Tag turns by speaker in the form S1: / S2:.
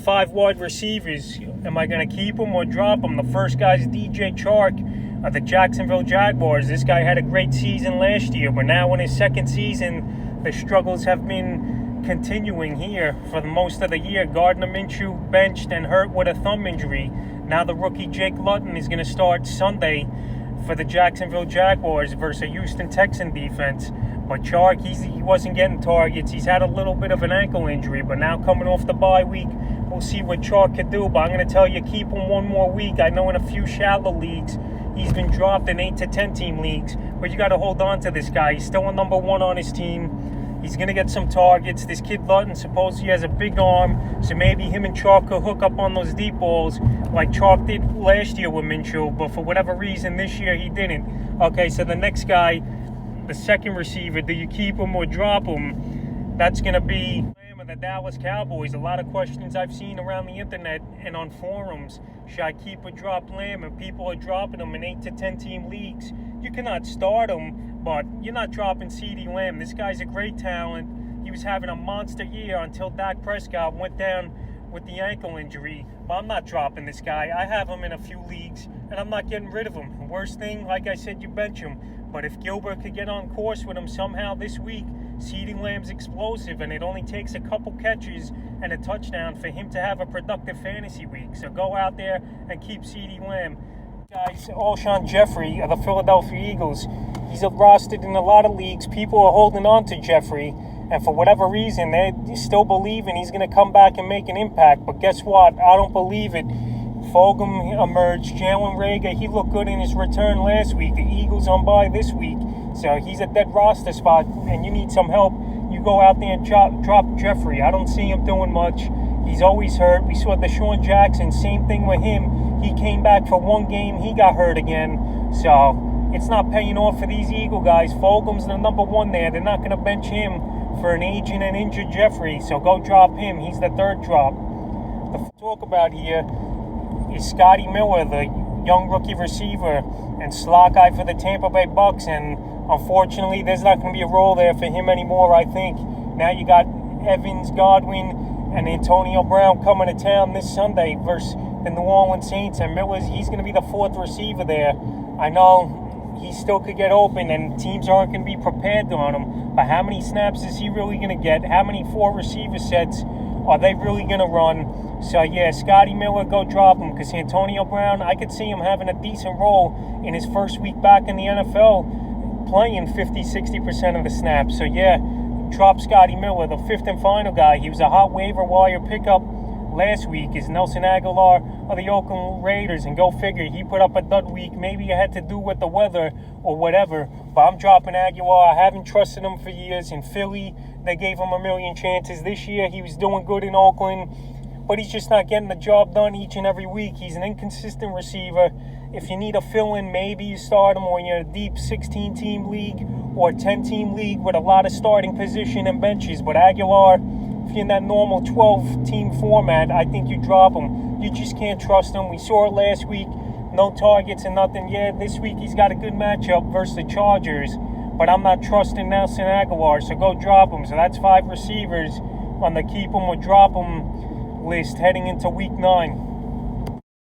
S1: 5 wide receivers. Am I going to keep them or drop them? The first guy's DJ Chark of the Jacksonville Jaguars. This guy had a great season last year, but now in his second season, the struggles have been continuing here for the most of the year. Gardner Minshew benched and hurt with a thumb injury. Now the rookie Jake Luton is going to start Sunday for the Jacksonville Jaguars versus a Houston Texan defense. But Chark, he wasn't getting targets. He's had a little bit of an ankle injury, but now coming off the bye week, we'll see what Chark could do. But I'm going to tell you, keep him one more week. I know in a few shallow leagues, he's been dropped in 8 to 10 team leagues, but you got to hold on to this guy. He's still a number one on his team. He's going to get some targets. This kid Luton supposedly has a big arm, so maybe him and Chark could hook up on those deep balls like Chark did last year with Minshew, but for whatever reason this year he didn't. Okay, so the next guy, the second receiver, do you keep him or drop him? That's going to be the Dallas Cowboys. A lot of questions I've seen around the internet and on forums. Should I keep or drop Lamb? And people are dropping him in 8 to 10 team leagues. You cannot start him, but you're not dropping CeeDee Lamb. This guy's a great talent. He was having a monster year until Dak Prescott went down with the ankle injury. But I'm not dropping this guy. I have him in a few leagues, and I'm not getting rid of him. Worst thing, like I said, you bench him. But if Gilbert could get on course with him somehow this week, CeeDee Lamb's explosive, and it only takes a couple catches and a touchdown for him to have a productive fantasy week. So go out there and keep CeeDee Lamb. Guys, Alshon Jeffrey of the Philadelphia Eagles. He's rostered in a lot of leagues. People are holding on to Jeffrey, and for whatever reason, they still believing he's going to come back and make an impact. But guess what? I don't believe it. Fulgham emerged. Jalen Reagor, he looked good in his return last week. The Eagles on bye this week. So he's a dead roster spot, and you need some help. You go out there and drop Jeffrey. I don't see him doing much. He's always hurt. We saw Deshaun Jackson, same thing with him. He came back for one game. He got hurt again. So it's not paying off for these Eagle guys. Fulgham's the number one there. They're not going to bench him for an aging and injured Jeffrey. So go drop him. He's the third drop. The talk about here is Scotty Miller, the young rookie receiver and slot guy for the Tampa Bay Bucks, and unfortunately there's not going to be a role there for him anymore, I think. Now you got Evans, Godwin, and Antonio Brown coming to town this Sunday versus the New Orleans Saints, and he's going to be the fourth receiver there. I know he still could get open, and teams aren't going to be prepared on him, but how many snaps is he really going to get? How many 4 receiver sets are they really going to run? So, yeah, Scotty Miller, go drop him, because Antonio Brown, I could see him having a decent role in his first week back in the NFL, playing 50-60% of the snaps. So, yeah, drop Scotty Miller. The fifth and final guy, he was a hot waiver wire pickup last week, is Nelson Agholor of the Oakland Raiders, and go figure, he put up a dud week. Maybe it had to do with the weather or whatever, but I'm dropping Agholor. I haven't trusted him for years. In Philly, they gave him a million chances. This year, he was doing good in Oakland, but he's just not getting the job done each and every week. He's an inconsistent receiver. If you need a fill-in, maybe you start him, or you're in a deep 16-team league or 10-team league with a lot of starting position and benches. But Agholor, if you're in that normal 12-team format, I think you drop him. You just can't trust him. We saw it last week, no targets and nothing. Yeah, this week he's got a good matchup versus the Chargers, but I'm not trusting Nelson Agholor, so go drop him. So that's 5 receivers on the keep him or drop him list heading into week 9.